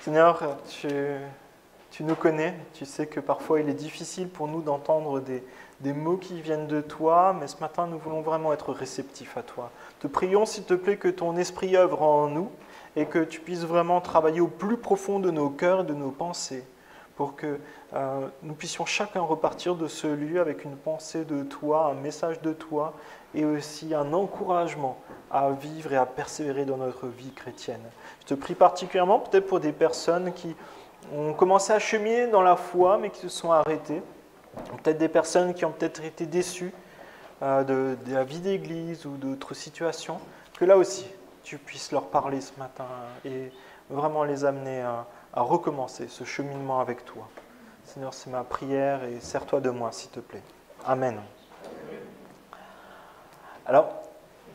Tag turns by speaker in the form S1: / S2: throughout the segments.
S1: Seigneur, tu nous connais, tu sais que parfois il est difficile pour nous d'entendre des mots qui viennent de toi, mais ce matin nous voulons vraiment être réceptifs à toi. Te prions s'il te plaît que ton esprit œuvre en nous et que tu puisses vraiment travailler au plus profond de nos cœurs et de nos pensées pour que nous puissions chacun repartir de ce lieu avec une pensée de toi, un message de toi et aussi un encouragement à vivre et à persévérer dans notre vie chrétienne. Je te prie particulièrement peut-être pour des personnes qui ont commencé à cheminer dans la foi mais qui se sont arrêtées, peut-être des personnes qui ont peut-être été déçues de la vie d'église ou d'autres situations, que là aussi tu puisses leur parler ce matin et vraiment les amener à recommencer ce cheminement avec toi. Seigneur, c'est ma prière et sers-toi de moi, s'il te plaît. Amen. Alors,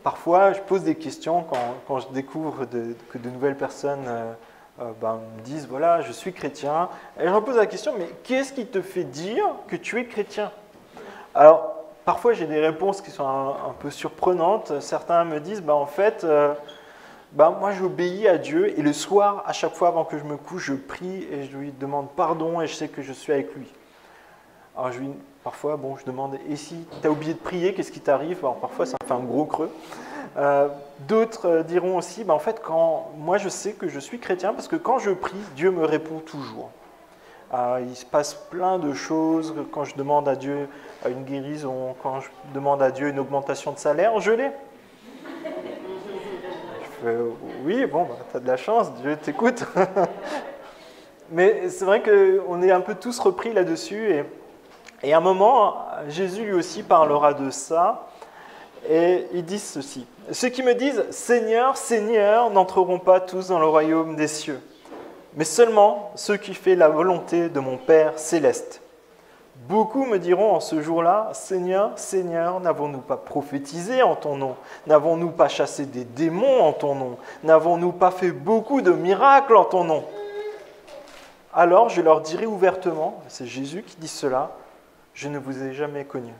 S1: parfois, je pose des questions quand je découvre que de nouvelles personnes me disent « Voilà, je suis chrétien ». Et je leur pose la question « Mais qu'est-ce qui te fait dire que tu es chrétien ?» Alors, parfois, j'ai des réponses qui sont un peu surprenantes. Certains me disent « En fait… moi, j'obéis à Dieu et le soir, à chaque fois avant que je me couche, je prie et je lui demande pardon et je sais que je suis avec lui. » Alors, parfois, je demande « Et si tu as oublié de prier, qu'est-ce qui t'arrive ?» Alors, parfois, ça me fait un gros creux. D'autres diront aussi en fait, moi, je sais que je suis chrétien parce que quand je prie, Dieu me répond toujours. Il se passe plein de choses. Quand je demande à Dieu une guérison, quand je demande à Dieu une augmentation de salaire, je l'ai. Oui, tu as de la chance, Dieu t'écoute. Mais c'est vrai qu'on est un peu tous repris là-dessus. Et à un moment, Jésus lui aussi parlera de ça. Et ils disent ceci. Ceux qui me disent « Seigneur, Seigneur » n'entreront pas tous dans le royaume des cieux, mais seulement ceux qui font la volonté de mon Père céleste. Beaucoup me diront en ce jour-là, « Seigneur, Seigneur, n'avons-nous pas prophétisé en ton nom? N'avons-nous pas chassé des démons en ton nom? N'avons-nous pas fait beaucoup de miracles en ton nom ?» Alors je leur dirai ouvertement, c'est Jésus qui dit cela, « Je ne vous ai jamais connus.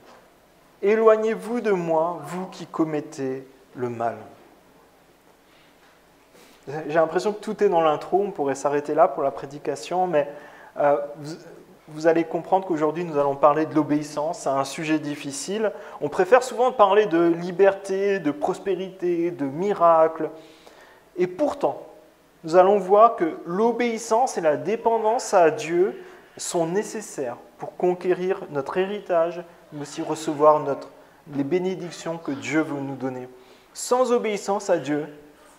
S1: Éloignez-vous de moi, vous qui commettez le mal. » J'ai l'impression que tout est dans l'intro, on pourrait s'arrêter là pour la prédication, mais vous allez comprendre qu'aujourd'hui, nous allons parler de l'obéissance. C'est un sujet difficile. On préfère souvent parler de liberté, de prospérité, de miracles. Et pourtant, nous allons voir que l'obéissance et la dépendance à Dieu sont nécessaires pour conquérir notre héritage, mais aussi recevoir les bénédictions que Dieu veut nous donner. Sans obéissance à Dieu,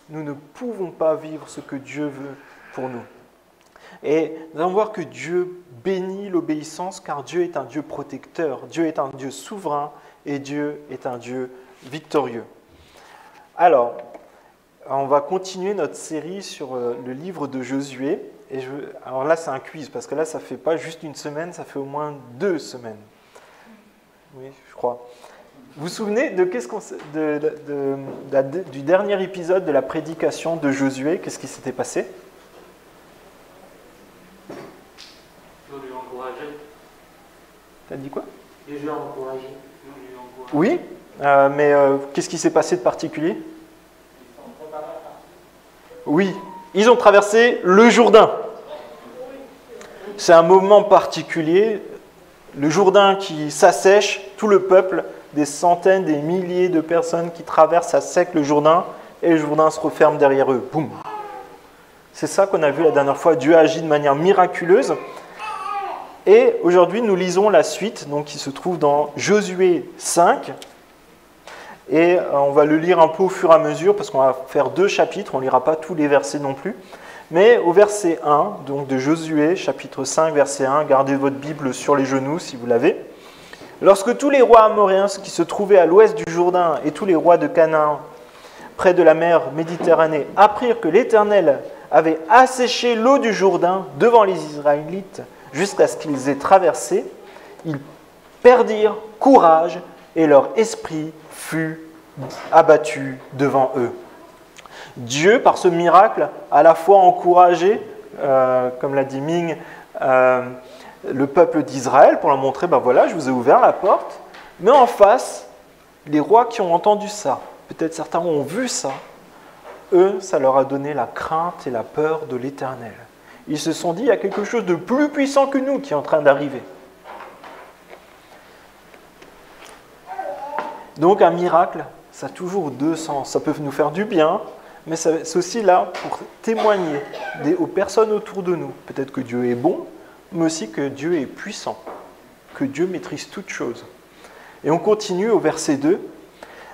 S1: nous ne pouvons pas vivre ce que Dieu veut pour nous. Et nous allons voir que Dieu bénit l'obéissance car Dieu est un Dieu protecteur, Dieu est un Dieu souverain et Dieu est un Dieu victorieux. Alors, on va continuer notre série sur le livre de Josué. Alors là, c'est un quiz parce que là, ça ne fait pas juste une semaine, ça fait au moins 2 semaines. Oui, je crois. Vous vous souvenez du dernier épisode de la prédication de Josué? Qu'est-ce qui s'était passé? T'as dit quoi?
S2: Les gens encouragés.
S1: Oui, mais qu'est-ce qui s'est passé de particulier? Oui, ils ont traversé le Jourdain. C'est un moment particulier. Le Jourdain qui s'assèche, tout le peuple, des centaines, des milliers de personnes qui traversent à sec le Jourdain et le Jourdain se referme derrière eux. Boum! C'est ça qu'on a vu la dernière fois. Dieu agit de manière miraculeuse. Et aujourd'hui, nous lisons la suite, donc, qui se trouve dans Josué 5. Et on va le lire un peu au fur et à mesure, parce qu'on va faire 2 chapitres, on ne lira pas tous les versets non plus. Mais au verset 1, donc de Josué, chapitre 5, verset 1, gardez votre Bible sur les genoux si vous l'avez. « Lorsque tous les rois amoréens qui se trouvaient à l'ouest du Jourdain et tous les rois de Canaan, près de la mer Méditerranée, apprirent que l'Éternel avait asséché l'eau du Jourdain devant les Israélites, jusqu'à ce qu'ils aient traversé, ils perdirent courage et leur esprit fut abattu devant eux. » Dieu, par ce miracle, a à la fois encouragé, comme l'a dit Ming, le peuple d'Israël pour leur montrer, voilà, je vous ai ouvert la porte, mais en face, les rois qui ont entendu ça, peut-être certains ont vu ça, eux, ça leur a donné la crainte et la peur de l'Éternel. Ils se sont dit, il y a quelque chose de plus puissant que nous qui est en train d'arriver. Donc un miracle, ça a toujours deux sens. Ça peut nous faire du bien, mais c'est aussi là pour témoigner aux personnes autour de nous. Peut-être que Dieu est bon, mais aussi que Dieu est puissant, que Dieu maîtrise toutes choses. Et on continue au verset 2.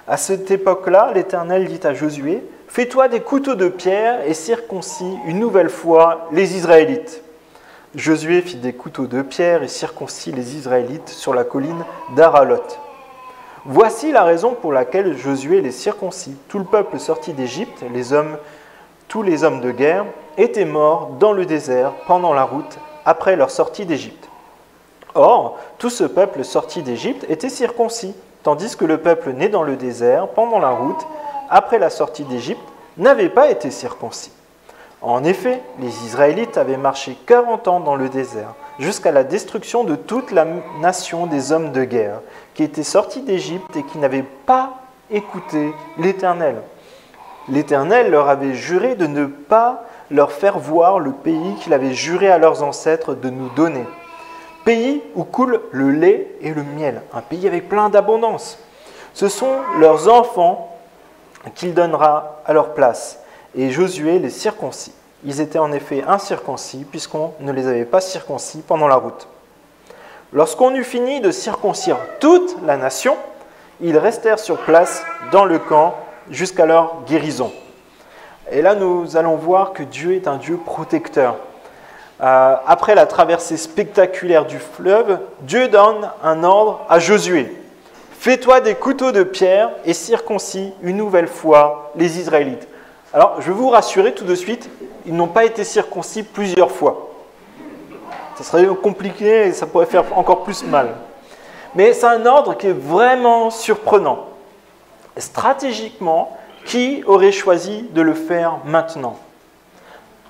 S1: À cette époque-là, l'Éternel dit à Josué, « Fais-toi des couteaux de pierre et circoncis une nouvelle fois les Israélites. » Josué fit des couteaux de pierre et circoncis les Israélites sur la colline d'Aralot. Voici la raison pour laquelle Josué les circoncis. Tout le peuple sorti d'Égypte, tous les hommes de guerre, étaient morts dans le désert pendant la route après leur sortie d'Égypte. Or, tout ce peuple sorti d'Égypte était circoncis, tandis que le peuple né dans le désert pendant la route après la sortie d'Égypte n'avait pas été circoncis. En effet, les Israélites avaient marché 40 ans dans le désert, jusqu'à la destruction de toute la nation des hommes de guerre, qui étaient sortis d'Égypte et qui n'avaient pas écouté l'Éternel. L'Éternel leur avait juré de ne pas leur faire voir le pays qu'il avait juré à leurs ancêtres de nous donner. Pays où coule le lait et le miel, un pays avec plein d'abondance. Ce sont leurs enfants qu'il donnera à leur place. Et Josué les circoncis. Ils étaient en effet incirconcis, puisqu'on ne les avait pas circoncis pendant la route. Lorsqu'on eut fini de circoncire toute la nation, ils restèrent sur place dans le camp jusqu'à leur guérison. Et là, nous allons voir que Dieu est un Dieu protecteur. Après la traversée spectaculaire du fleuve, Dieu donne un ordre à Josué. « Fais-toi des couteaux de pierre et circoncis une nouvelle fois les Israélites. » Alors, je vais vous rassurer tout de suite, ils n'ont pas été circoncis plusieurs fois. Ça serait compliqué et ça pourrait faire encore plus mal. Mais c'est un ordre qui est vraiment surprenant. Stratégiquement, qui aurait choisi de le faire maintenant ?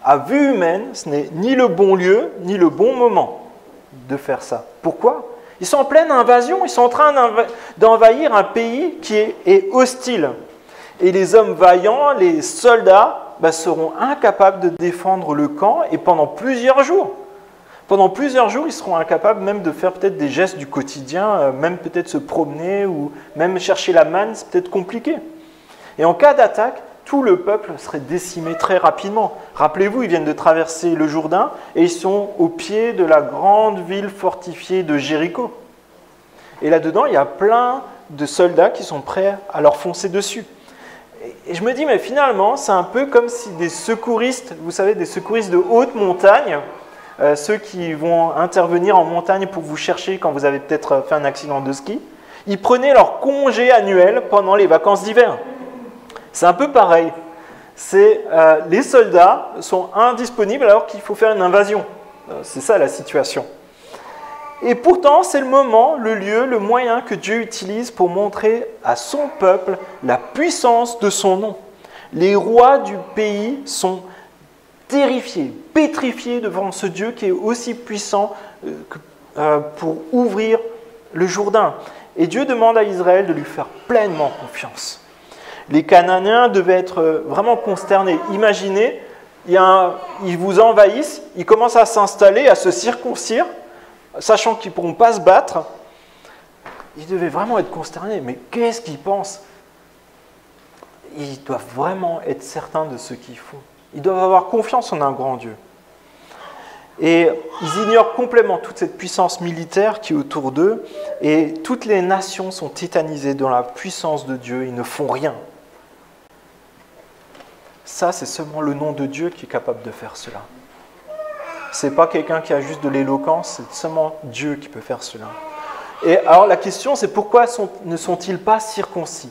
S1: À vue humaine, ce n'est ni le bon lieu, ni le bon moment de faire ça. Pourquoi ? Ils sont en pleine invasion, ils sont en train d'envahir un pays qui est hostile. Et les hommes vaillants, les soldats, seront incapables de défendre le camp et pendant plusieurs jours. Pendant plusieurs jours, ils seront incapables même de faire peut-être des gestes du quotidien, même peut-être se promener ou même chercher la manne, c'est peut-être compliqué. Et en cas d'attaque, tout le peuple serait décimé très rapidement. Rappelez-vous, ils viennent de traverser le Jourdain et ils sont au pied de la grande ville fortifiée de Jéricho. Et là-dedans, il y a plein de soldats qui sont prêts à leur foncer dessus. Et je me dis, mais finalement, c'est un peu comme si des secouristes, vous savez, des secouristes de haute montagne, ceux qui vont intervenir en montagne pour vous chercher quand vous avez peut-être fait un accident de ski, ils prenaient leur congé annuel pendant les vacances d'hiver. C'est un peu pareil. Les soldats sont indisponibles alors qu'il faut faire une invasion. C'est ça la situation. Et pourtant, c'est le moment, le lieu, le moyen que Dieu utilise pour montrer à son peuple la puissance de son nom. Les rois du pays sont terrifiés, pétrifiés devant ce Dieu qui est aussi puissant pour ouvrir le Jourdain. Et Dieu demande à Israël de lui faire pleinement confiance. Les Cananéens devaient être vraiment consternés. Imaginez, ils vous envahissent, ils commencent à s'installer, à se circoncire, sachant qu'ils ne pourront pas se battre. Ils devaient vraiment être consternés. Mais qu'est-ce qu'ils pensent ? Ils doivent vraiment être certains de ce qu'ils font. Ils doivent avoir confiance en un grand Dieu. Et ils ignorent complètement toute cette puissance militaire qui est autour d'eux. Et toutes les nations sont tétanisées dans la puissance de Dieu. Ils ne font rien. Ça, c'est seulement le nom de Dieu qui est capable de faire cela. Ce n'est pas quelqu'un qui a juste de l'éloquence, c'est seulement Dieu qui peut faire cela. Et alors la question, c'est pourquoi ne sont-ils pas circoncis ?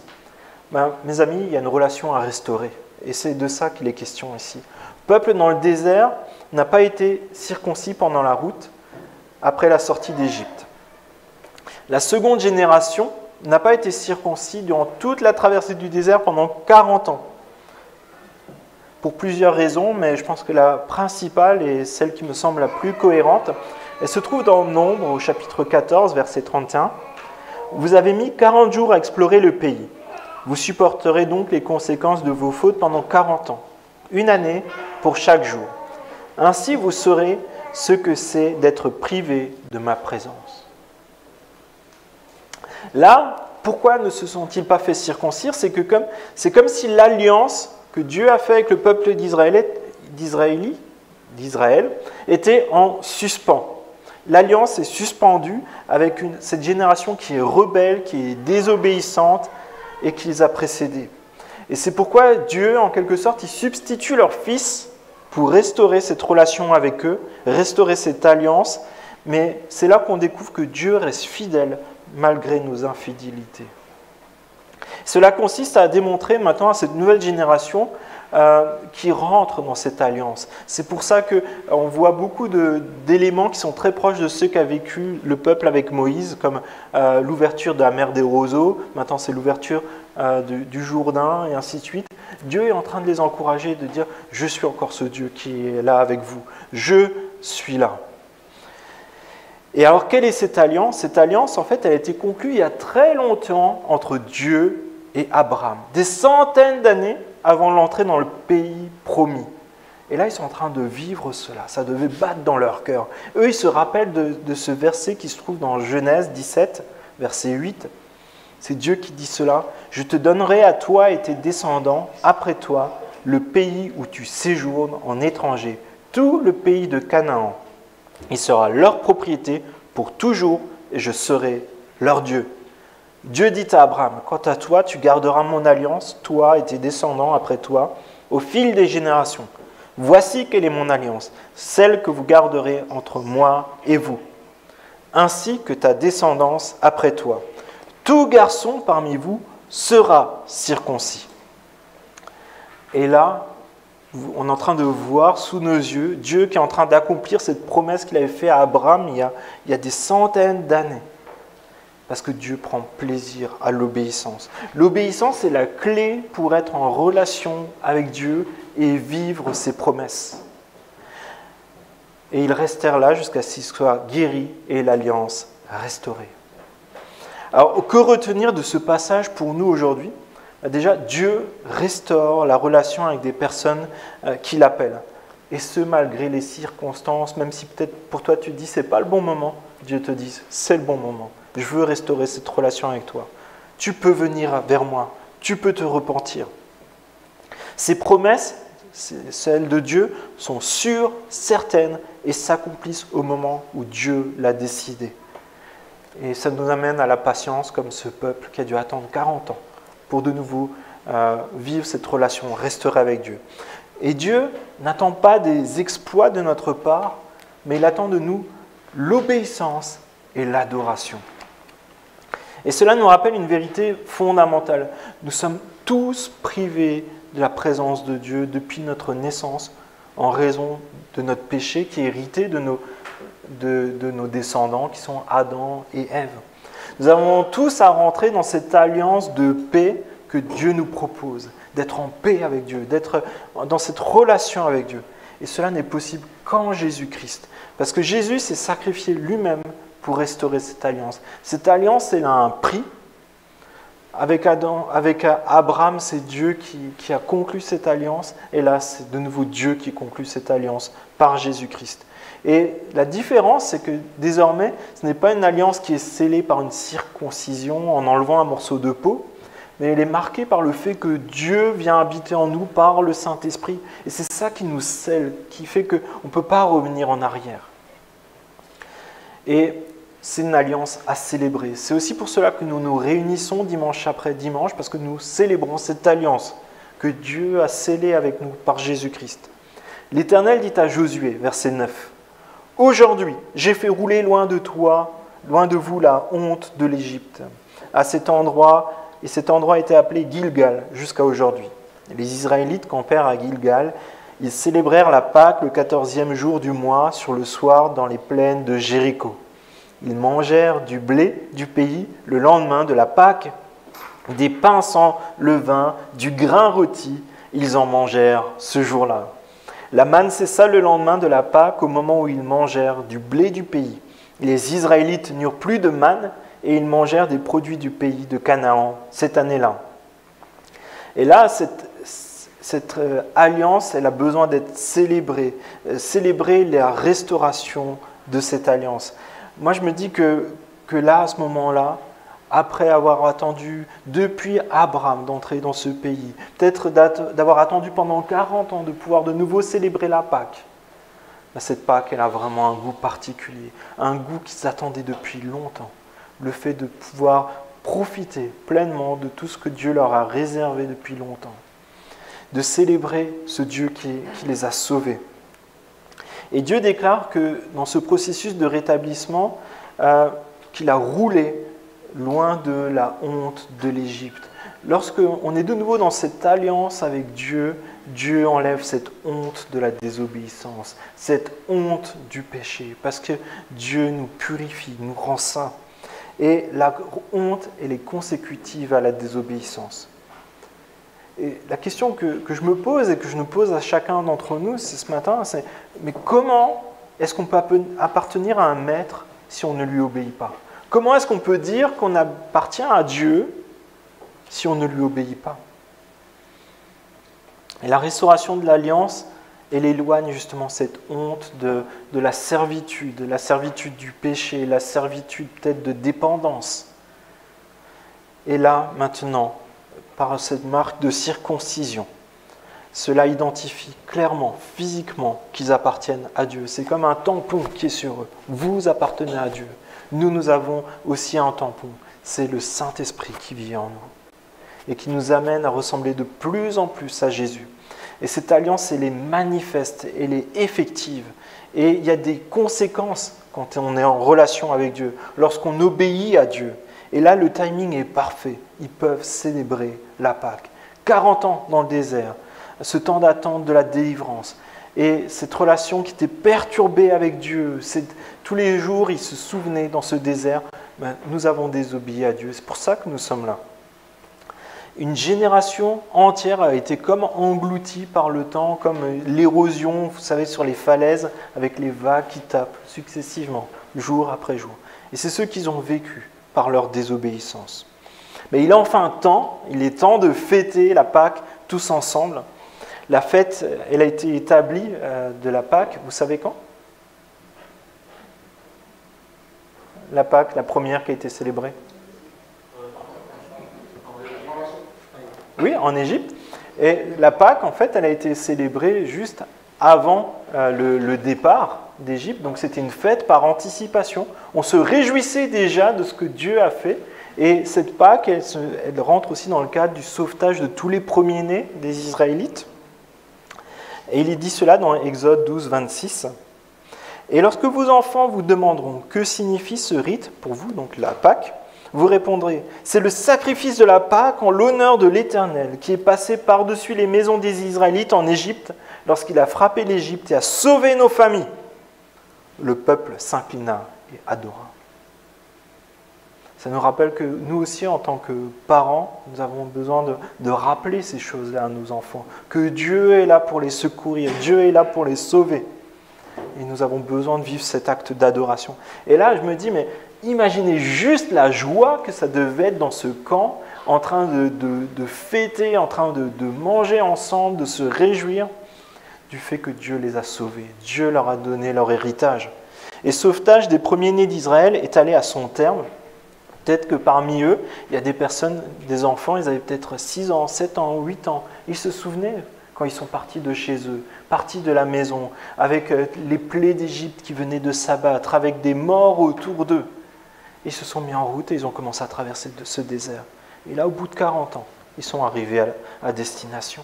S1: Mes amis, il y a une relation à restaurer. Et c'est de ça qu'il est question ici. Le peuple dans le désert n'a pas été circoncis pendant la route après la sortie d'Égypte. La seconde génération n'a pas été circoncis durant toute la traversée du désert pendant 40 ans. Pour plusieurs raisons, mais je pense que la principale et celle qui me semble la plus cohérente, elle se trouve dans Nombre, au chapitre 14, verset 31. « Vous avez mis 40 jours à explorer le pays. Vous supporterez donc les conséquences de vos fautes pendant 40 ans, une année pour chaque jour. Ainsi vous saurez ce que c'est d'être privé de ma présence. » Là, pourquoi ne se sont-ils pas fait circoncire? C'est comme si l'alliance que Dieu a faite avec le peuple d'Israël était en suspens. L'alliance est suspendue avec cette génération qui est rebelle, qui est désobéissante et qui les a précédés. Et c'est pourquoi Dieu, en quelque sorte, il substitue leur fils pour restaurer cette relation avec eux, restaurer cette alliance. Mais c'est là qu'on découvre que Dieu reste fidèle malgré nos infidélités. Cela consiste à démontrer maintenant à cette nouvelle génération qui rentre dans cette alliance. C'est pour ça qu'on voit beaucoup d'éléments qui sont très proches de ceux qu'a vécu le peuple avec Moïse, comme l'ouverture de la mer des roseaux, maintenant c'est l'ouverture du Jourdain, et ainsi de suite. Dieu est en train de les encourager, de dire « Je suis encore ce Dieu qui est là avec vous. Je suis là. » Et alors, quelle est cette alliance? Cette alliance, en fait, elle a été conclue il y a très longtemps entre Dieu et Abraham, des centaines d'années avant l'entrée dans le pays promis. Et là, ils sont en train de vivre cela. Ça devait battre dans leur cœur. Eux, ils se rappellent de ce verset qui se trouve dans Genèse 17, verset 8. C'est Dieu qui dit cela. « Je te donnerai à toi et tes descendants, après toi, le pays où tu séjournes en étranger, tout le pays de Canaan. Il sera leur propriété pour toujours et je serai leur Dieu. » Dieu dit à Abraham, « Quant à toi, tu garderas mon alliance, toi et tes descendants après toi, au fil des générations. Voici quelle est mon alliance, celle que vous garderez entre moi et vous, ainsi que ta descendance après toi. Tout garçon parmi vous sera circoncis. » Et là, on est en train de voir sous nos yeux Dieu qui est en train d'accomplir cette promesse qu'il avait faite à Abraham il y a des centaines d'années. Parce que Dieu prend plaisir à l'obéissance. L'obéissance est la clé pour être en relation avec Dieu et vivre ses promesses. Et ils restèrent là jusqu'à ce qu'ils soient guéris et l'alliance restaurée. Alors, que retenir de ce passage pour nous aujourd'hui? Déjà, Dieu restaure la relation avec des personnes qui l'appellent. Et ce, malgré les circonstances, même si peut-être pour toi tu te dis « c'est pas le bon moment », Dieu te dit « c'est le bon moment, je veux restaurer cette relation avec toi. Tu peux venir vers moi, tu peux te repentir. » Ces promesses, celles de Dieu, sont sûres, certaines et s'accomplissent au moment où Dieu l'a décidé. Et ça nous amène à la patience comme ce peuple qui a dû attendre 40 ans pour de nouveau vivre cette relation, restaurer avec Dieu. Et Dieu n'attend pas des exploits de notre part, mais il attend de nous l'obéissance et l'adoration. Et cela nous rappelle une vérité fondamentale. Nous sommes tous privés de la présence de Dieu depuis notre naissance en raison de notre péché qui est hérité de nos descendants qui sont Adam et Ève. Nous avons tous à rentrer dans cette alliance de paix que Dieu nous propose, d'être en paix avec Dieu, d'être dans cette relation avec Dieu. Et cela n'est possible qu'en Jésus-Christ. Parce que Jésus s'est sacrifié lui-même pour restaurer cette alliance. Cette alliance, elle a un prix. Avec Abraham, c'est Dieu qui a conclu cette alliance. Et là, c'est de nouveau Dieu qui conclut cette alliance par Jésus-Christ. Et la différence, c'est que désormais, ce n'est pas une alliance qui est scellée par une circoncision en enlevant un morceau de peau, mais elle est marquée par le fait que Dieu vient habiter en nous par le Saint-Esprit. Et c'est ça qui nous scelle, qui fait qu'on ne peut pas revenir en arrière. Et c'est une alliance à célébrer. C'est aussi pour cela que nous nous réunissons dimanche après dimanche, parce que nous célébrons cette alliance que Dieu a scellée avec nous par Jésus-Christ. L'Éternel dit à Josué, verset 9, « Aujourd'hui, j'ai fait rouler loin de toi, loin de vous la honte de l'Égypte. » À cet endroit, et cet endroit était appelé Gilgal jusqu'à aujourd'hui. Les Israélites campèrent à Gilgal. Ils célébrèrent la Pâque le 14e jour du mois sur le soir dans les plaines de Jéricho. Ils mangèrent du blé du pays le lendemain de la Pâque, des pains sans levain, du grain rôti. Ils en mangèrent ce jour-là. La manne cessa le lendemain de la Pâque au moment où ils mangèrent du blé du pays. Les Israélites n'eurent plus de manne et ils mangèrent des produits du pays de Canaan cette année-là. Et là, cette alliance, elle a besoin d'être célébrée. Célébrer la restauration de cette alliance. Moi, je me dis que là, à ce moment-là, après avoir attendu depuis Abraham d'entrer dans ce pays, peut-être d'avoir attendu pendant 40 ans de pouvoir de nouveau célébrer la Pâque, cette Pâque, elle a vraiment un goût particulier, un goût qu'ils attendaient depuis longtemps. Le fait de pouvoir profiter pleinement de tout ce que Dieu leur a réservé depuis longtemps. De célébrer ce Dieu qui les a sauvés. Et Dieu déclare que dans ce processus de rétablissement, qu'il a roulé loin de la honte de l'Égypte. Lorsqu'on est de nouveau dans cette alliance avec Dieu, Dieu enlève cette honte de la désobéissance, cette honte du péché, parce que Dieu nous purifie, nous rend saints. Et la honte, elle est consécutive à la désobéissance. Et la question que je me pose et que je nous pose à chacun d'entre nous ce matin, c'est mais comment est-ce qu'on peut appartenir à un maître si on ne lui obéit pas? Comment est-ce qu'on peut dire qu'on appartient à Dieu si on ne lui obéit pas? Et la restauration de l'alliance, elle éloigne justement cette honte de la servitude du péché, la servitude peut-être de dépendance. Et là, maintenant, par cette marque de circoncision, cela identifie clairement, physiquement, qu'ils appartiennent à Dieu. C'est comme un tampon qui est sur eux. Vous appartenez à Dieu. Nous avons aussi un tampon. C'est le Saint-Esprit qui vit en nous et qui nous amène à ressembler de plus en plus à Jésus. Et cette alliance, elle est manifeste, elle est effective. Et il y a des conséquences quand on est en relation avec Dieu, lorsqu'on obéit à Dieu. Et là, le timing est parfait. Ils peuvent célébrer la Pâque. 40 ans dans le désert, ce temps d'attente de la délivrance. Et cette relation qui était perturbée avec Dieu, tous les jours, ils se souvenaient dans ce désert, nous avons désobéi à Dieu. C'est pour ça que nous sommes là. Une génération entière a été comme engloutie par le temps, comme l'érosion, vous savez, sur les falaises, avec les vagues qui tapent successivement, jour après jour. Et c'est ce qu'ils ont vécu par leur désobéissance. Mais il est enfin temps, il est temps de fêter la Pâque tous ensemble. La fête, elle a été établie de la Pâque, vous savez quand? La Pâque, la première qui a été célébrée. Oui, en Égypte. Et la Pâque, en fait, elle a été célébrée juste avant le départ d'Égypte. Donc c'était une fête par anticipation. On se réjouissait déjà de ce que Dieu a fait. Et cette Pâque, elle rentre aussi dans le cadre du sauvetage de tous les premiers-nés des Israélites. Et il est dit cela dans Exode 12, 26. « Et lorsque vos enfants vous demanderont que signifie ce rite pour vous, donc la Pâque, vous répondrez, c'est le sacrifice de la Pâque en l'honneur de l'Éternel qui est passé par-dessus les maisons des Israélites en Égypte lorsqu'il a frappé l'Égypte et a sauvé nos familles. Le peuple s'inclina et adora. » Ça nous rappelle que nous aussi, en tant que parents, nous avons besoin de rappeler ces choses-là à nos enfants. Que Dieu est là pour les secourir, Dieu est là pour les sauver. Et nous avons besoin de vivre cet acte d'adoration. Et là, je me dis, mais imaginez juste la joie que ça devait être dans ce camp, en train de fêter, en train de manger ensemble, de se réjouir du fait que Dieu les a sauvés. Dieu leur a donné leur héritage. Et ce sauvetage des premiers-nés d'Israël est allé à son terme. Peut-être que parmi eux, il y a des personnes, des enfants, ils avaient peut-être 6 ans, 7 ans, 8 ans. Ils se souvenaient quand ils sont partis de chez eux, partis de la maison, avec les plaies d'Égypte qui venaient de s'abattre, avec des morts autour d'eux. Ils se sont mis en route et ils ont commencé à traverser ce désert. Et là, au bout de 40 ans, ils sont arrivés à destination.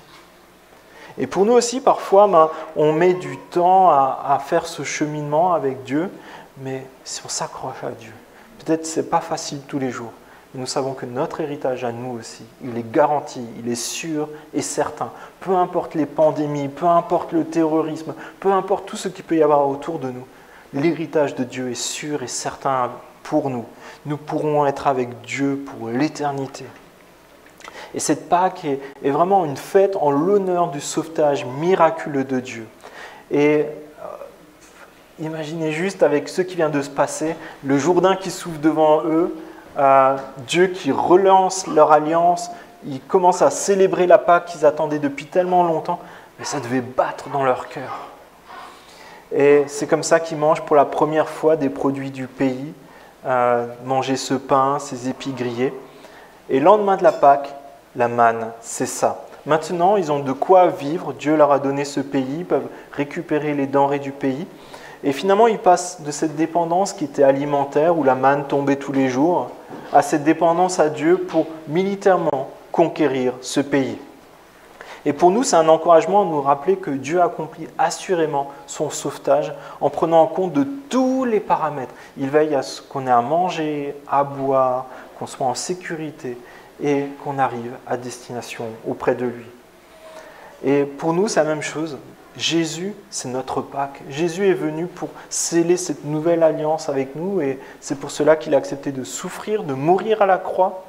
S1: Et pour nous aussi, parfois, on met du temps à faire ce cheminement avec Dieu, mais si on s'accroche à Dieu, peut-être que ce n'est pas facile tous les jours, mais nous savons que notre héritage à nous aussi, il est garanti, il est sûr et certain. Peu importe les pandémies, peu importe le terrorisme, peu importe tout ce qu'il peut y avoir autour de nous, l'héritage de Dieu est sûr et certain pour nous. Nous pourrons être avec Dieu pour l'éternité. Et cette Pâque est vraiment une fête en l'honneur du sauvetage miraculeux de Dieu. Et imaginez juste avec ce qui vient de se passer, le Jourdain qui s'ouvre devant eux, Dieu qui relance leur alliance, ils commencent à célébrer la Pâque qu'ils attendaient depuis tellement longtemps, mais ça devait battre dans leur cœur. Et c'est comme ça qu'ils mangent pour la première fois des produits du pays, manger ce pain, ces épis grillés. Et le lendemain de la Pâque, la manne, c'est ça. Maintenant, ils ont de quoi vivre, Dieu leur a donné ce pays, ils peuvent récupérer les denrées du pays. Et finalement, ils passent de cette dépendance qui était alimentaire, où la manne tombait tous les jours, à cette dépendance à Dieu pour militairement conquérir ce pays. Et pour nous, c'est un encouragement à nous rappeler que Dieu accomplit assurément son sauvetage en prenant en compte de tous les paramètres. Il veille à ce qu'on ait à manger, à boire, qu'on soit en sécurité et qu'on arrive à destination auprès de lui. Et pour nous, c'est la même chose. Jésus, c'est notre Pâque. Jésus est venu pour sceller cette nouvelle alliance avec nous et c'est pour cela qu'il a accepté de souffrir, de mourir à la croix.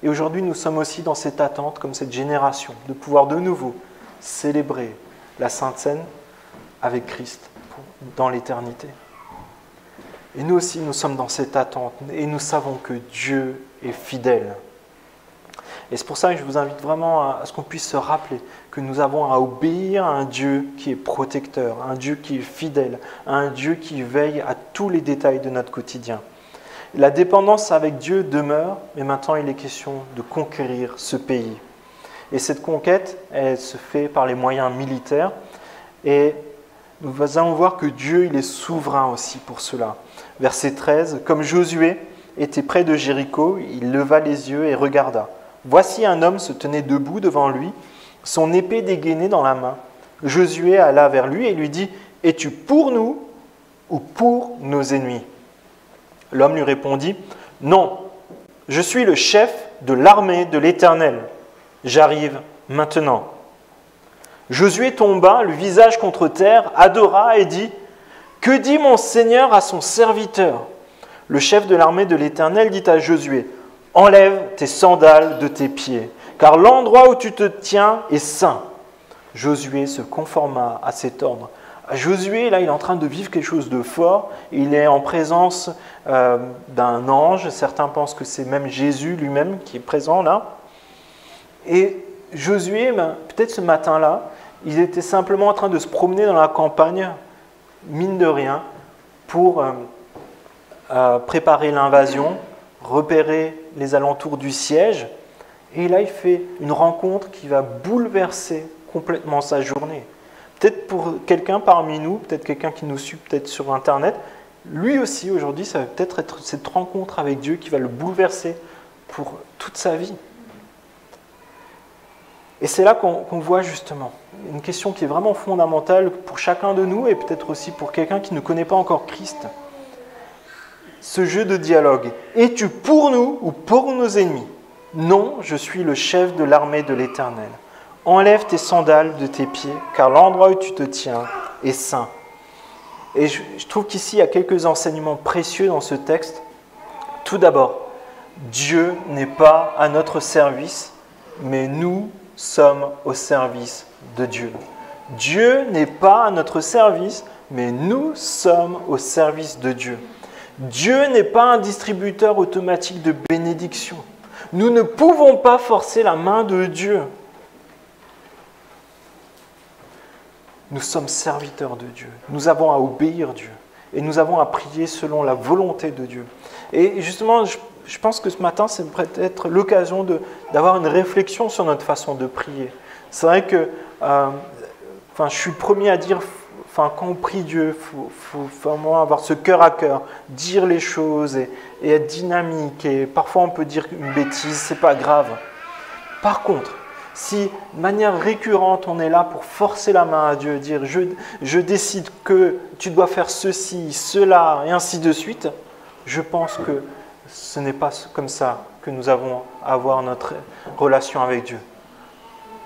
S1: Et aujourd'hui, nous sommes aussi dans cette attente, comme cette génération, de pouvoir de nouveau célébrer la Sainte Seine avec Christ dans l'éternité. Et nous aussi, nous sommes dans cette attente et nous savons que Dieu est fidèle. Et c'est pour ça que je vous invite vraiment à ce qu'on puisse se rappeler que nous avons à obéir à un Dieu qui est protecteur, un Dieu qui est fidèle, un Dieu qui veille à tous les détails de notre quotidien. La dépendance avec Dieu demeure, mais maintenant il est question de conquérir ce pays. Et cette conquête, elle se fait par les moyens militaires. Et nous allons voir que Dieu, il est souverain aussi pour cela. Verset 13, « Comme Josué était près de Jéricho, il leva les yeux et regarda. Voici un homme se tenait debout devant lui, son épée dégainée dans la main. Josué alla vers lui et lui dit, « Es-tu pour nous ou pour nos ennemis ?» L'homme lui répondit, « Non, je suis le chef de l'armée de l'Éternel. J'arrive maintenant. » Josué tomba, le visage contre terre, adora et dit, « Que dit mon Seigneur à son serviteur ?» Le chef de l'armée de l'Éternel dit à Josué, « Enlève tes sandales de tes pieds, car l'endroit où tu te tiens est saint. » Josué se conforma à cet ordre. Josué, là, il est en train de vivre quelque chose de fort. Il est en présence d'un ange. Certains pensent que c'est même Jésus lui-même qui est présent là. Et Josué, peut-être ce matin-là, il était simplement en train de se promener dans la campagne, mine de rien, pour préparer l'invasion, repérer les alentours du siège. Et là, il fait une rencontre qui va bouleverser complètement sa journée. Peut-être pour quelqu'un parmi nous, peut-être quelqu'un qui nous suit peut-être sur Internet, lui aussi aujourd'hui, ça va peut-être être cette rencontre avec Dieu qui va le bouleverser pour toute sa vie. Et c'est là qu'on voit justement une question qui est vraiment fondamentale pour chacun de nous et peut-être aussi pour quelqu'un qui ne connaît pas encore Christ. Ce jeu de dialogue. Es-tu pour nous ou pour nos ennemis ? Non, je suis le chef de l'armée de l'Éternel. Enlève tes sandales de tes pieds, car l'endroit où tu te tiens est saint. Et je trouve qu'ici, il y a quelques enseignements précieux dans ce texte. Tout d'abord, Dieu n'est pas à notre service, mais nous sommes au service de Dieu. Dieu n'est pas à notre service, mais nous sommes au service de Dieu. Dieu n'est pas un distributeur automatique de bénédictions. Nous ne pouvons pas forcer la main de Dieu. Nous sommes serviteurs de Dieu. Nous avons à obéir Dieu. Et nous avons à prier selon la volonté de Dieu. Et justement, je pense que ce matin, c'est peut-être l'occasion d'avoir une réflexion sur notre façon de prier. C'est vrai que je suis le premier à dire, quand on prie Dieu, il faut vraiment avoir ce cœur à cœur, dire les choses et être dynamique. Et parfois, on peut dire une bêtise, c'est pas grave. Par contre, si de manière récurrente, on est là pour forcer la main à Dieu, dire je décide que tu dois faire ceci, cela, et ainsi de suite, je pense que ce n'est pas comme ça que nous avons à avoir notre relation avec Dieu.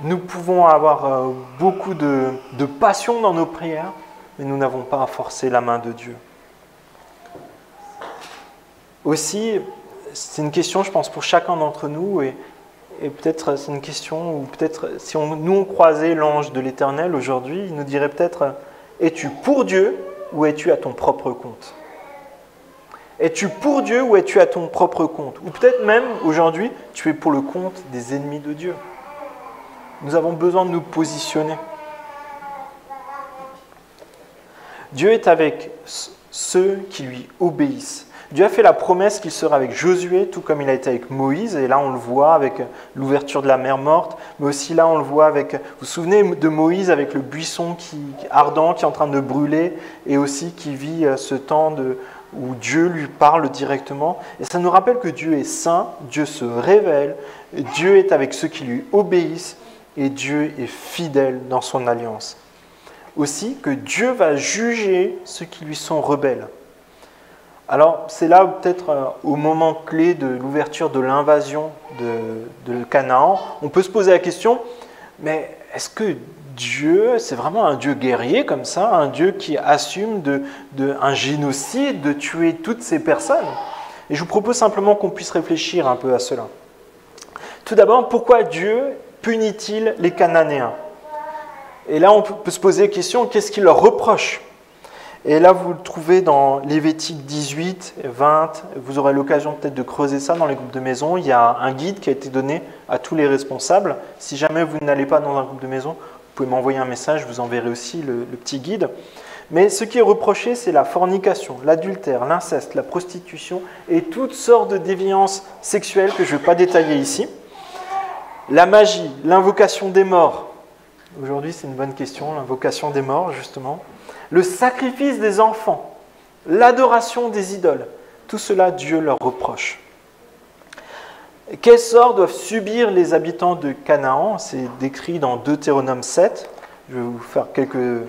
S1: Nous pouvons avoir beaucoup de passion dans nos prières, mais nous n'avons pas à forcer la main de Dieu. Aussi, c'est une question, je pense, pour chacun d'entre nous, et peut-être c'est une question où peut-être si nous on croisait l'ange de l'Éternel aujourd'hui, il nous dirait peut-être « Es-tu pour Dieu ou es-tu à ton propre compte ?» Es-tu pour Dieu ou es-tu à ton propre compte? Ou peut-être même, aujourd'hui, tu es pour le compte des ennemis de Dieu. Nous avons besoin de nous positionner. Dieu est avec ceux qui lui obéissent. Dieu a fait la promesse qu'il serait avec Josué, tout comme il a été avec Moïse. Et là, on le voit avec l'ouverture de la mer morte. Mais aussi là, on le voit avec... Vous vous souvenez de Moïse avec le buisson ardent qui est en train de brûler et aussi qui vit ce temps où Dieu lui parle directement. Et ça nous rappelle que Dieu est saint, Dieu se révèle, Dieu est avec ceux qui lui obéissent et Dieu est fidèle dans son alliance. Aussi que Dieu va juger ceux qui lui sont rebelles. Alors, c'est là peut-être au moment clé de l'ouverture de l'invasion de Canaan, on peut se poser la question, mais est-ce que Dieu, c'est vraiment un Dieu guerrier comme ça, un Dieu qui assume un génocide, de tuer toutes ces personnes? Et je vous propose simplement qu'on puisse réfléchir un peu à cela. Tout d'abord, pourquoi Dieu punit-il les Cananéens? Et là, on peut se poser la question, qu'est-ce qu'il leur reproche? Et là, vous le trouvez dans Lévitique 18, 20. Vous aurez l'occasion peut-être de creuser ça dans les groupes de maison. Il y a un guide qui a été donné à tous les responsables. Si jamais vous n'allez pas dans un groupe de maison, vous pouvez m'envoyer un message, je vous enverrai aussi le petit guide. Mais ce qui est reproché, c'est la fornication, l'adultère, l'inceste, la prostitution et toutes sortes de déviances sexuelles que je ne vais pas détailler ici. La magie, l'invocation des morts. Aujourd'hui, c'est une bonne question, l'invocation des morts, justement. Le sacrifice des enfants, l'adoration des idoles, tout cela, Dieu leur reproche. Quel sort doivent subir les habitants de Canaan? C'est décrit dans Deutéronome 7. Je vais vous faire quelques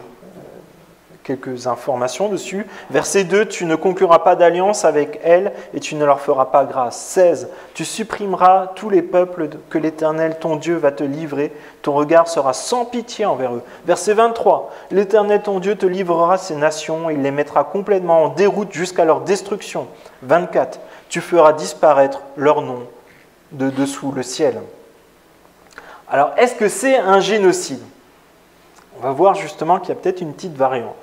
S1: informations dessus. Verset 2, tu ne concluras pas d'alliance avec elles et tu ne leur feras pas grâce. 16, tu supprimeras tous les peuples que l'Éternel, ton Dieu, va te livrer. Ton regard sera sans pitié envers eux. Verset 23, l'Éternel, ton Dieu, te livrera ces nations, il les mettra complètement en déroute jusqu'à leur destruction. 24, tu feras disparaître leur nom de dessous le ciel. Alors, est-ce que c'est un génocide? On va voir justement qu'il y a peut-être une petite variante.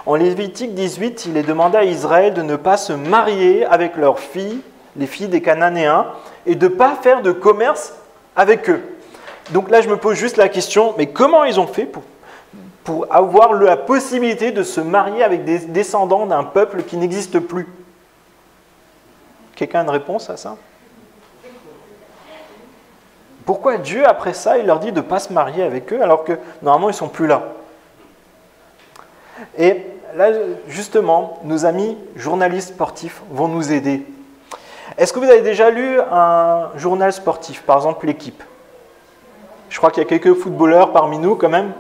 S1: En Lévitique 18, il est demandé à Israël de ne pas se marier avec leurs filles, les filles des Cananéens, et de ne pas faire de commerce avec eux. Donc là, je me pose juste la question, mais comment ils ont fait pour avoir la possibilité de se marier avec des descendants d'un peuple qui n'existe plus? Quelqu'un a une réponse à ça? Pourquoi Dieu, après ça, il leur dit de ne pas se marier avec eux, alors que normalement, ils ne sont plus là? Et là, justement, nos amis journalistes sportifs vont nous aider. Est-ce que vous avez déjà lu un journal sportif, par exemple l'Équipe? Je crois qu'il y a quelques footballeurs parmi nous quand même.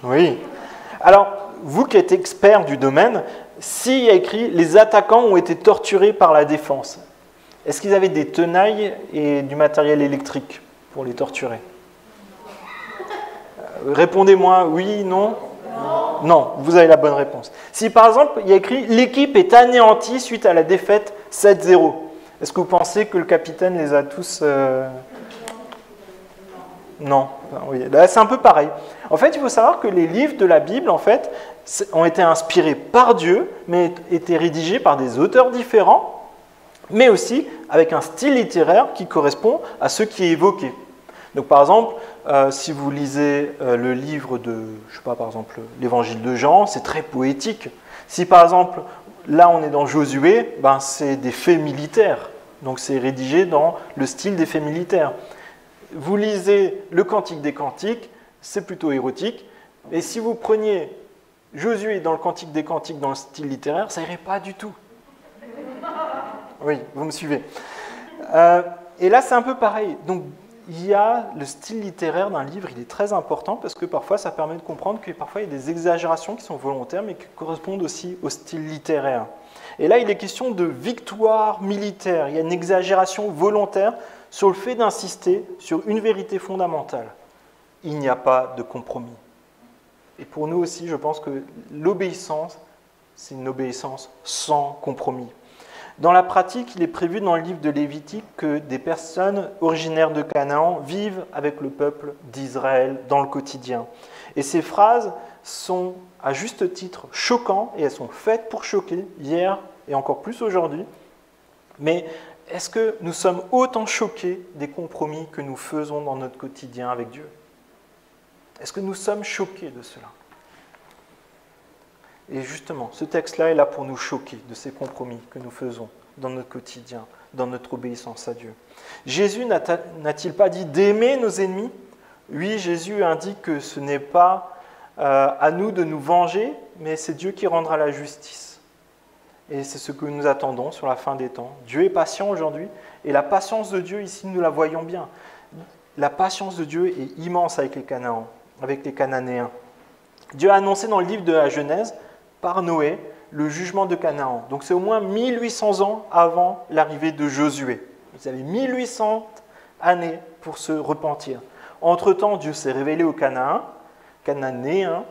S1: Oui. Alors, vous qui êtes expert du domaine, s'il y a écrit « Les attaquants ont été torturés par la défense », est-ce qu'ils avaient des tenailles et du matériel électrique pour les torturer? Répondez-moi oui, non? Non, vous avez la bonne réponse. Si par exemple, il y a écrit « L'équipe est anéantie suite à la défaite 7-0 », est-ce que vous pensez que le capitaine les a tous... Non. Oui. Là, c'est un peu pareil. En fait, il faut savoir que les livres de la Bible, en fait, ont été inspirés par Dieu, mais étaient rédigés par des auteurs différents, mais aussi avec un style littéraire qui correspond à ce qui est évoqué. Donc, par exemple, si vous lisez le livre de, je sais pas, par exemple, l'Évangile de Jean, c'est très poétique. Si, par exemple, là, on est dans Josué, ben, c'est des faits militaires. Donc, c'est rédigé dans le style des faits militaires. Vous lisez le Cantique des Cantiques, c'est plutôt érotique. Et si vous preniez Josué dans le Cantique des Cantiques dans le style littéraire, ça n'irait pas du tout. Oui, vous me suivez. Et là, c'est un peu pareil. Donc, il y a le style littéraire d'un livre, il est très important parce que parfois, ça permet de comprendre que parfois, il y a des exagérations qui sont volontaires, mais qui correspondent aussi au style littéraire. Et là, il est question de victoire militaire. Il y a une exagération volontaire sur le fait d'insister sur une vérité fondamentale. Il n'y a pas de compromis. Et pour nous aussi, je pense que l'obéissance, c'est une obéissance sans compromis. Dans la pratique, il est prévu dans le livre de Lévitique que des personnes originaires de Canaan vivent avec le peuple d'Israël dans le quotidien. Et ces phrases sont à juste titre choquants et elles sont faites pour choquer hier et encore plus aujourd'hui. Mais est-ce que nous sommes autant choqués des compromis que nous faisons dans notre quotidien avec Dieu? Est-ce que nous sommes choqués de cela? Et justement, ce texte-là est là pour nous choquer de ces compromis que nous faisons dans notre quotidien, dans notre obéissance à Dieu. Jésus n'a-t-il pas dit d'aimer nos ennemis? Oui, Jésus indique que ce n'est pas à nous de nous venger, mais c'est Dieu qui rendra la justice. Et c'est ce que nous attendons sur la fin des temps. Dieu est patient aujourd'hui, et la patience de Dieu, ici, nous la voyons bien. La patience de Dieu est immense avec les Cananéens. Dieu a annoncé dans le livre de la Genèse, par Noé, le jugement de Canaan. Donc c'est au moins 1800 ans avant l'arrivée de Josué. Vous avez 1800 années pour se repentir. Entre-temps, Dieu s'est révélé aux Cananéens,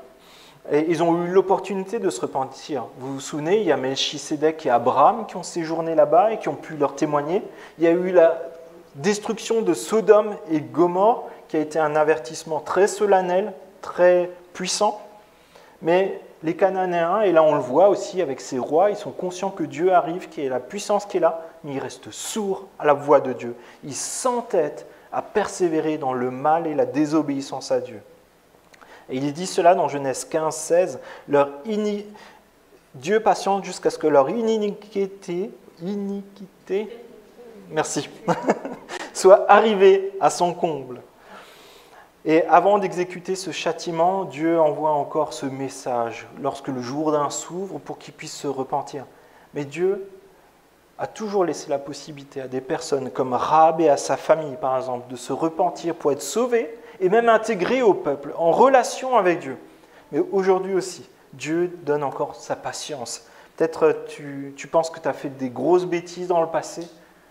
S1: et ils ont eu l'opportunité de se repentir. Vous vous souvenez, il y a Melchisédek et Abraham qui ont séjourné là-bas et qui ont pu leur témoigner. Il y a eu la destruction de Sodome et Gomorrhe, qui a été un avertissement très solennel, très puissant. Mais les Cananéens, et là on le voit aussi avec ces rois, ils sont conscients que Dieu arrive, qu'il y a la puissance qui est là, mais ils restent sourds à la voix de Dieu. Ils s'entêtent à persévérer dans le mal et la désobéissance à Dieu. Et il dit cela dans Genèse 15, 16, Dieu patiente jusqu'à ce que leur iniquité merci, soit arrivée à son comble. Et avant d'exécuter ce châtiment, Dieu envoie encore ce message lorsque le Jourdain s'ouvre pour qu'ils puissent se repentir. Mais Dieu a toujours laissé la possibilité à des personnes comme Rahab et à sa famille, par exemple, de se repentir pour être sauvés et même intégrés au peuple, en relation avec Dieu. Mais aujourd'hui aussi, Dieu donne encore sa patience. Peut-être tu penses que tu as fait des grosses bêtises dans le passé,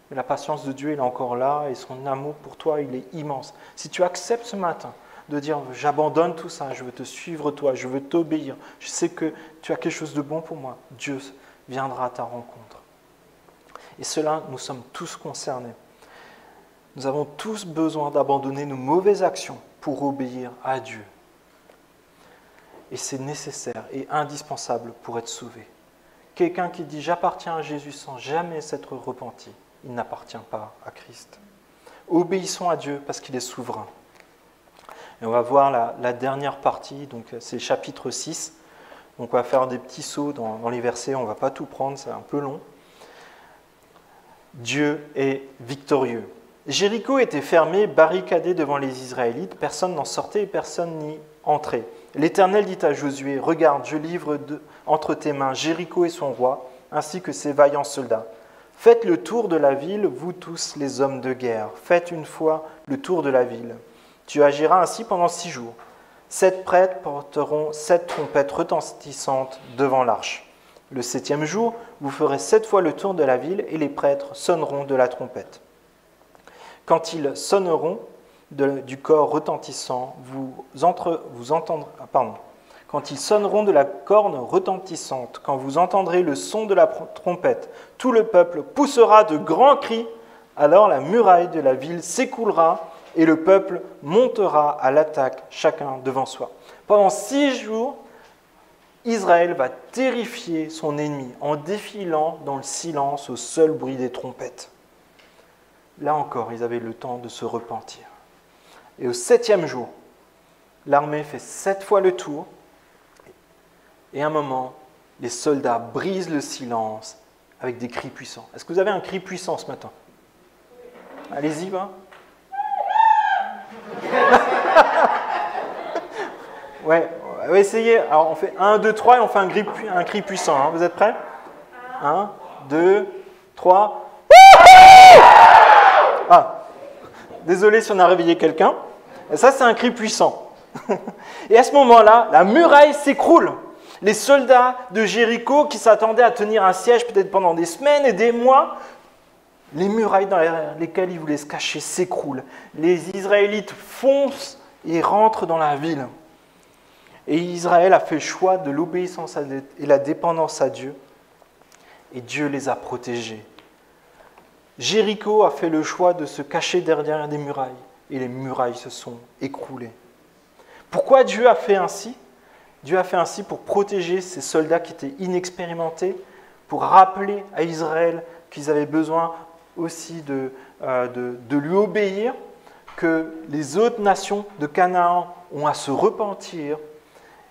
S1: mais la patience de Dieu, elle est encore là et son amour pour toi, il est immense. Si tu acceptes ce matin de dire « j'abandonne tout ça, je veux te suivre toi, je veux t'obéir, je sais que tu as quelque chose de bon pour moi », Dieu viendra à ta rencontre. Et cela, nous sommes tous concernés. Nous avons tous besoin d'abandonner nos mauvaises actions pour obéir à Dieu. Et c'est nécessaire et indispensable pour être sauvé. Quelqu'un qui dit « j'appartiens à Jésus » sans jamais s'être repenti, il n'appartient pas à Christ. Obéissons à Dieu parce qu'il est souverain. Et on va voir la dernière partie, donc c'est le chapitre 6. Donc on va faire des petits sauts dans les versets, on ne va pas tout prendre, c'est un peu long. Dieu est victorieux. Jéricho était fermé, barricadé devant les Israélites, personne n'en sortait et personne n'y entrait. L'Éternel dit à Josué, « Regarde, je livre entre tes mains Jéricho et son roi, ainsi que ses vaillants soldats. Faites le tour de la ville, vous tous les hommes de guerre. Faites une fois le tour de la ville. Tu agiras ainsi pendant 6 jours. 7 prêtres porteront 7 trompettes retentissantes devant l'arche. Le 7e jour, vous ferez 7 fois le tour de la ville et les prêtres sonneront de la trompette. Quand ils sonneront du corps retentissant, quand ils sonneront de la corne retentissante, quand vous entendrez le son de la trompette, tout le peuple poussera de grands cris, alors la muraille de la ville s'écoulera et le peuple montera à l'attaque, chacun devant soi. Pendant 6 jours, Israël va terrifier son ennemi en défilant dans le silence au seul bruit des trompettes. Là encore, ils avaient le temps de se repentir. Et au 7e jour, l'armée fait 7 fois le tour. Et à un moment, les soldats brisent le silence avec des cris puissants. Est-ce que vous avez un cri puissant ce matin? Allez-y, va. Ouais, on va essayer. Alors on fait 1, 2, 3 et on fait un cri puissant. Hein. Vous êtes prêts? 1, 2, 3. Ah, désolé si on a réveillé quelqu'un. Et ça, c'est un cri puissant. Et à ce moment-là, la muraille s'écroule. Les soldats de Jéricho qui s'attendaient à tenir un siège peut-être pendant des semaines et des mois, les murailles dans lesquelles ils voulaient se cacher s'écroulent. Les Israélites foncent et rentrent dans la ville. Et Israël a fait le choix de l'obéissance et la dépendance à Dieu. Et Dieu les a protégés. Jéricho a fait le choix de se cacher derrière des murailles. Et les murailles se sont écroulées. Pourquoi Dieu a fait ainsi? Dieu a fait ainsi pour protéger ces soldats qui étaient inexpérimentés, pour rappeler à Israël qu'ils avaient besoin aussi de lui obéir, que les autres nations de Canaan ont à se repentir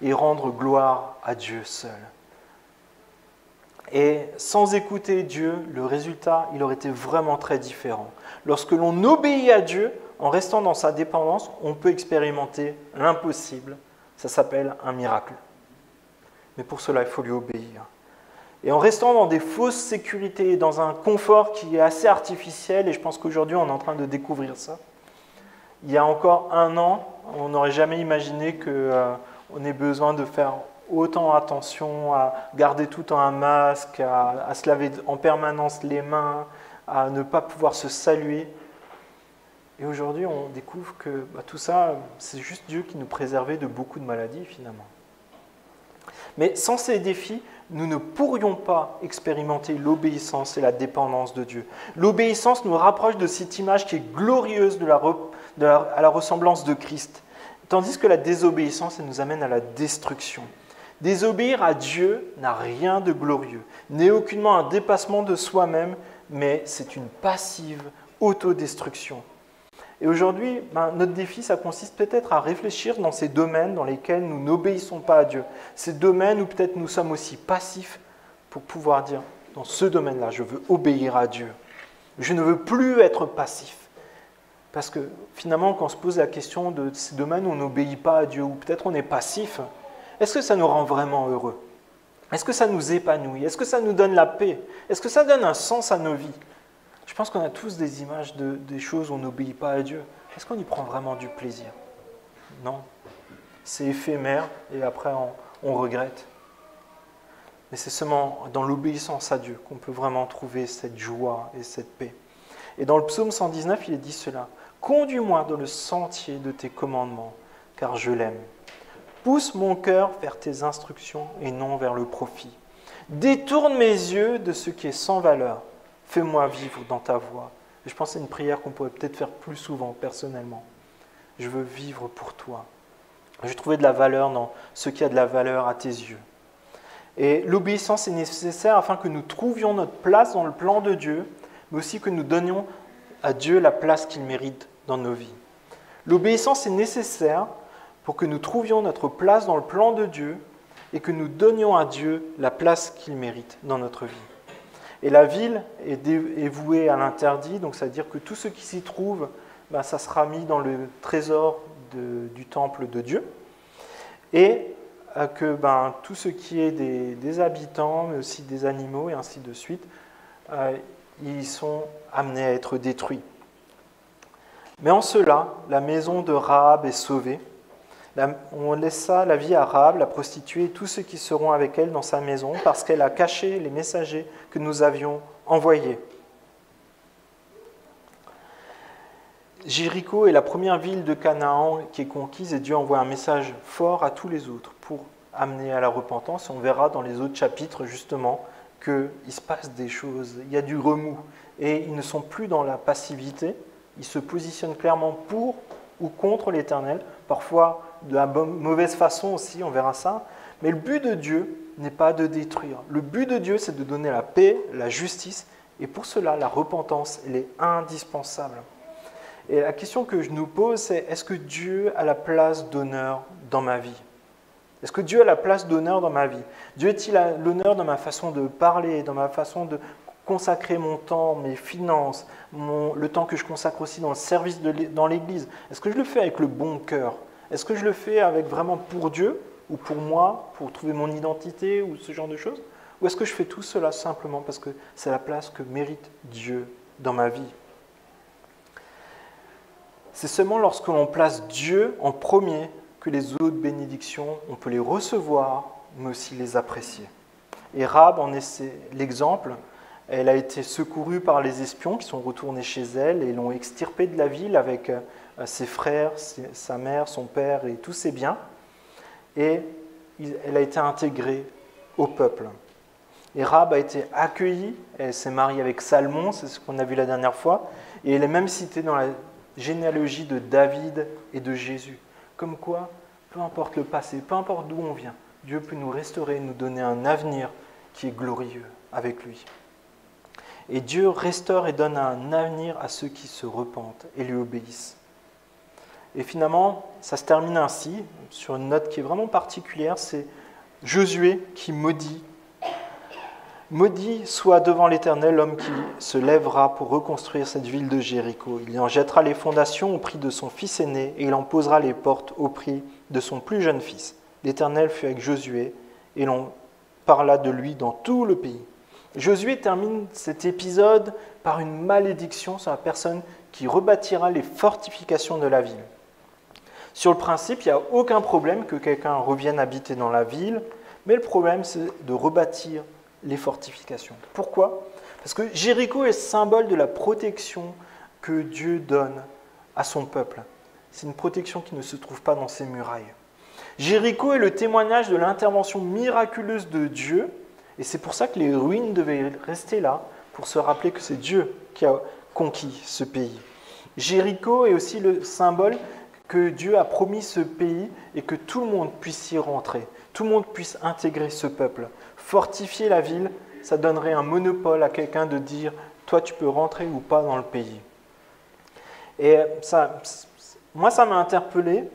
S1: et rendre gloire à Dieu seul. Et sans écouter Dieu, le résultat, il aurait été vraiment très différent. Lorsque l'on obéit à Dieu, en restant dans sa dépendance, on peut expérimenter l'impossible. Ça s'appelle un miracle. Mais pour cela, il faut lui obéir. Et en restant dans des fausses sécurités, dans un confort qui est assez artificiel, et je pense qu'aujourd'hui on est en train de découvrir ça, il y a encore 1 an, on n'aurait jamais imaginé qu'on ait besoin de faire autant attention à garder tout le temps un masque, à se laver en permanence les mains, à ne pas pouvoir se saluer. Et aujourd'hui, on découvre que tout ça, c'est juste Dieu qui nous préservait de beaucoup de maladies finalement. Mais sans ces défis, nous ne pourrions pas expérimenter l'obéissance et la dépendance de Dieu. L'obéissance nous rapproche de cette image qui est glorieuse à la ressemblance de Christ, tandis que la désobéissance, elle nous amène à la destruction. Désobéir à Dieu n'a rien de glorieux, n'est aucunement un dépassement de soi-même, mais c'est une passive autodestruction. Et aujourd'hui, notre défi, ça consiste peut-être à réfléchir dans ces domaines dans lesquels nous n'obéissons pas à Dieu. Ces domaines où peut-être nous sommes aussi passifs pour pouvoir dire, dans ce domaine-là, je veux obéir à Dieu. Je ne veux plus être passif. Parce que finalement, quand on se pose la question de ces domaines où on n'obéit pas à Dieu, ou peut-être on est passif, est-ce que ça nous rend vraiment heureux? Est-ce que ça nous épanouit? Est-ce que ça nous donne la paix? Est-ce que ça donne un sens à nos vies? Je pense qu'on a tous des images des choses où on n'obéit pas à Dieu. Est-ce qu'on y prend vraiment du plaisir? Non. C'est éphémère et après on regrette. Mais c'est seulement dans l'obéissance à Dieu qu'on peut vraiment trouver cette joie et cette paix. Et dans le psaume 119, il est dit cela. « Conduis-moi dans le sentier de tes commandements, car je l'aime. Pousse mon cœur vers tes instructions et non vers le profit. Détourne mes yeux de ce qui est sans valeur. Fais-moi vivre dans ta voie. » Et je pense que c'est une prière qu'on pourrait peut-être faire plus souvent, personnellement. Je veux vivre pour toi. Je veux trouver de la valeur dans ce qui a de la valeur à tes yeux. Et l'obéissance est nécessaire afin que nous trouvions notre place dans le plan de Dieu, mais aussi que nous donnions à Dieu la place qu'il mérite dans nos vies. L'obéissance est nécessaire pour que nous trouvions notre place dans le plan de Dieu et que nous donnions à Dieu la place qu'il mérite dans notre vie. Et la ville est vouée à l'interdit, donc ça veut dire que tout ce qui s'y trouve, ça sera mis dans le trésor du temple de Dieu, et que tout ce qui est des habitants, mais aussi des animaux, et ainsi de suite, ils sont amenés à être détruits. Mais en cela, la maison de Rahab est sauvée. On laissa la vie à Rahab, la prostituée, et tous ceux qui seront avec elle dans sa maison, parce qu'elle a caché les messagers que nous avions envoyés. Jéricho est la première ville de Canaan qui est conquise, et Dieu envoie un message fort à tous les autres pour amener à la repentance. On verra dans les autres chapitres justement qu'il se passe des choses, il y a du remous, et ils ne sont plus dans la passivité, ils se positionnent clairement pour ou contre l'Éternel, parfois de la mauvaise façon aussi, on verra ça. Mais le but de Dieu n'est pas de détruire. Le but de Dieu, c'est de donner la paix, la justice, et pour cela, la repentance, elle est indispensable. Et la question que je nous pose, c'est est-ce que Dieu a la place d'honneur dans ma vie? Est-ce que Dieu a la place d'honneur dans ma vie? Dieu a-t-il l'honneur dans ma façon de parler, dans ma façon de consacrer mon temps, mes finances, le temps que je consacre aussi dans le service dans l'Église? Est-ce que je le fais avec le bon cœur? Est-ce que je le fais avec vraiment pour Dieu ou pour moi, pour trouver mon identité ou ce genre de choses? Ou est-ce que je fais tout cela simplement parce que c'est la place que mérite Dieu dans ma vie? C'est seulement lorsque l'on place Dieu en premier que les autres bénédictions, on peut les recevoir, mais aussi les apprécier. Et Rahab en est l'exemple. Elle a été secourue par les espions qui sont retournés chez elle et l'ont extirpée de la ville avec ses frères, sa mère, son père et tous ses biens. Et elle a été intégrée au peuple. Et Rahab a été accueillie, elle s'est mariée avec Salmon, c'est ce qu'on a vu la dernière fois, et elle est même citée dans la généalogie de David et de Jésus. Comme quoi, peu importe le passé, peu importe d'où on vient, Dieu peut nous restaurer, nous donner un avenir qui est glorieux avec lui. Et Dieu restaure et donne un avenir à ceux qui se repentent et lui obéissent. Et finalement, ça se termine ainsi, sur une note qui est vraiment particulière, c'est Josué qui maudit. Maudit soit devant l'Éternel l'homme qui se lèvera pour reconstruire cette ville de Jéricho. Il y en jettera les fondations au prix de son fils aîné et il en posera les portes au prix de son plus jeune fils. L'Éternel fut avec Josué et l'on parla de lui dans tout le pays. Josué termine cet épisode par une malédiction sur la personne qui rebâtira les fortifications de la ville. Sur le principe, il n'y a aucun problème que quelqu'un revienne habiter dans la ville, mais le problème, c'est de rebâtir les fortifications. Pourquoi ? Parce que Jéricho est le symbole de la protection que Dieu donne à son peuple. C'est une protection qui ne se trouve pas dans ses murailles. Jéricho est le témoignage de l'intervention miraculeuse de Dieu, et c'est pour ça que les ruines devaient rester là, pour se rappeler que c'est Dieu qui a conquis ce pays. Jéricho est aussi le symbole que Dieu a promis ce pays et que tout le monde puisse y rentrer, tout le monde puisse intégrer ce peuple. Fortifier la ville, ça donnerait un monopole à quelqu'un de dire « toi tu peux rentrer ou pas dans le pays ». Et ça, moi ça m'a interpellé,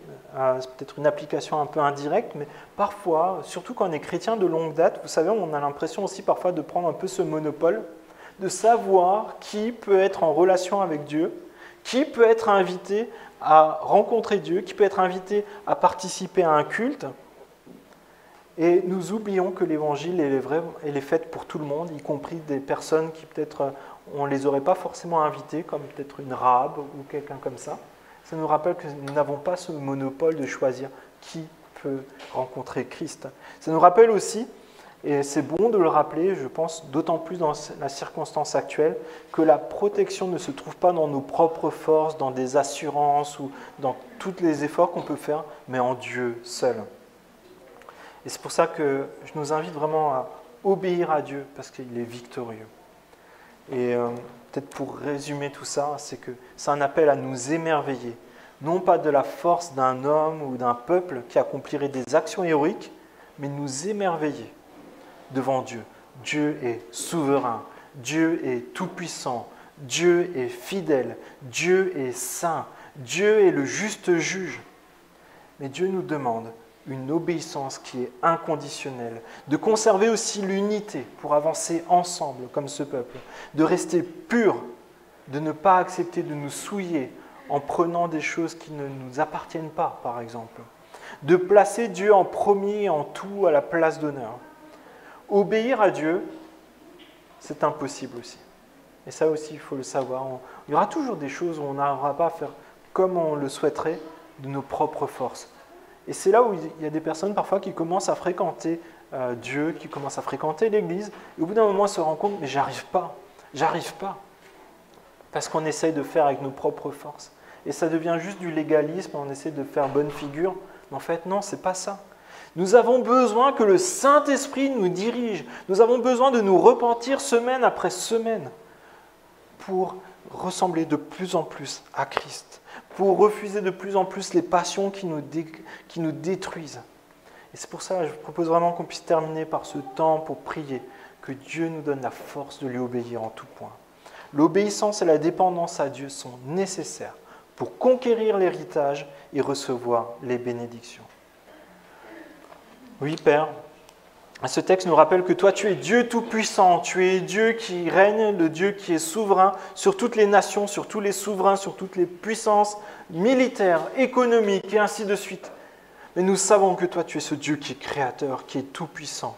S1: c'est peut-être une application un peu indirecte, mais parfois, surtout quand on est chrétien de longue date, vous savez, on a l'impression aussi parfois de prendre un peu ce monopole, de savoir qui peut être en relation avec Dieu, qui peut être invité à rencontrer Dieu, qui peut être invité à participer à un culte. Et nous oublions que l'évangile elle est faite pour tout le monde, y compris des personnes qui peut-être on ne les aurait pas forcément invitées, comme peut-être une Rahab ou quelqu'un comme ça. Ça nous rappelle que nous n'avons pas ce monopole de choisir qui peut rencontrer Christ. Ça nous rappelle aussi, et c'est bon de le rappeler, je pense d'autant plus dans la circonstance actuelle, que la protection ne se trouve pas dans nos propres forces, dans des assurances ou dans tous les efforts qu'on peut faire, mais en Dieu seul. Et c'est pour ça que je nous invite vraiment à obéir à Dieu, parce qu'il est victorieux. Et peut-être pour résumer tout ça, c'est que c'est un appel à nous émerveiller, non pas de la force d'un homme ou d'un peuple qui accomplirait des actions héroïques, mais nous émerveiller devant Dieu. Dieu est souverain, Dieu est tout-puissant, Dieu est fidèle, Dieu est saint, Dieu est le juste juge. Mais Dieu nous demande une obéissance qui est inconditionnelle, de conserver aussi l'unité pour avancer ensemble comme ce peuple, de rester pur, de ne pas accepter de nous souiller en prenant des choses qui ne nous appartiennent pas, par exemple, de placer Dieu en premier en tout à la place d'honneur. Obéir à Dieu, c'est impossible aussi. Et ça aussi, il faut le savoir. Il y aura toujours des choses où on n'arrivera pas à faire comme on le souhaiterait de nos propres forces. Et c'est là où il y a des personnes parfois qui commencent à fréquenter Dieu, qui commencent à fréquenter l'Église, et au bout d'un moment, se rendent compte, mais j'arrive pas. Parce qu'on essaye de faire avec nos propres forces. Et ça devient juste du légalisme, on essaie de faire bonne figure. Mais en fait, non, c'est pas ça. Nous avons besoin que le Saint-Esprit nous dirige. Nous avons besoin de nous repentir semaine après semaine pour ressembler de plus en plus à Christ, pour refuser de plus en plus les passions qui nous détruisent. Et c'est pour ça que je vous propose vraiment qu'on puisse terminer par ce temps pour prier, que Dieu nous donne la force de lui obéir en tout point. L'obéissance et la dépendance à Dieu sont nécessaires pour conquérir l'héritage et recevoir les bénédictions. Oui, Père, ce texte nous rappelle que toi, tu es Dieu tout-puissant, tu es Dieu qui règne, le Dieu qui est souverain sur toutes les nations, sur tous les souverains, sur toutes les puissances militaires, économiques et ainsi de suite. Mais nous savons que toi, tu es ce Dieu qui est créateur, qui est tout-puissant.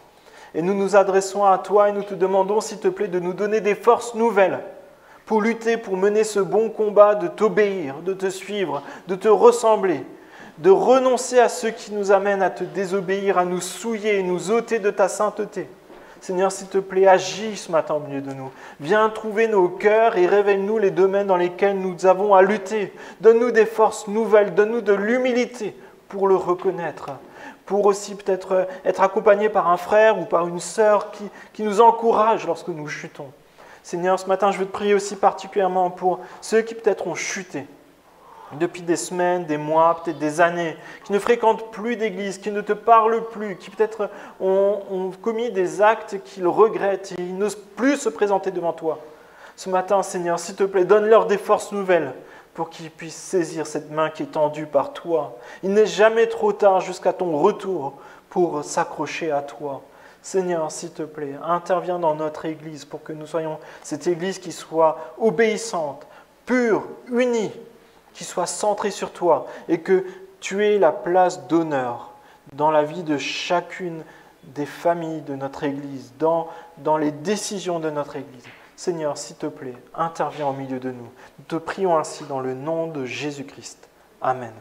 S1: Et nous nous adressons à toi et nous te demandons, s'il te plaît, de nous donner des forces nouvelles pour lutter, pour mener ce bon combat, de t'obéir, de te suivre, de te ressembler, de renoncer à ceux qui nous amènent à te désobéir, à nous souiller, nous ôter de ta sainteté. Seigneur, s'il te plaît, agis ce matin au milieu de nous. Viens trouver nos cœurs et révèle-nous les domaines dans lesquels nous avons à lutter. Donne-nous des forces nouvelles, donne-nous de l'humilité pour le reconnaître, pour aussi peut-être être accompagné par un frère ou par une sœur qui nous encourage lorsque nous chutons. Seigneur, ce matin, je veux te prier aussi particulièrement pour ceux qui peut-être ont chuté, depuis des semaines, des mois, peut-être des années, qui ne fréquentent plus d'église, qui ne te parlent plus, qui peut-être ont commis des actes qu'ils regrettent et ils n'osent plus se présenter devant toi. Ce matin, Seigneur, s'il te plaît, donne-leur des forces nouvelles pour qu'ils puissent saisir cette main qui est tendue par toi. Il n'est jamais trop tard jusqu'à ton retour pour s'accrocher à toi. Seigneur, s'il te plaît, interviens dans notre Église pour que nous soyons cette Église qui soit obéissante, pure, unie, qui soit centrée sur toi et que tu aies la place d'honneur dans la vie de chacune des familles de notre Église, dans les décisions de notre Église. Seigneur, s'il te plaît, interviens au milieu de nous. Nous te prions ainsi dans le nom de Jésus-Christ. Amen.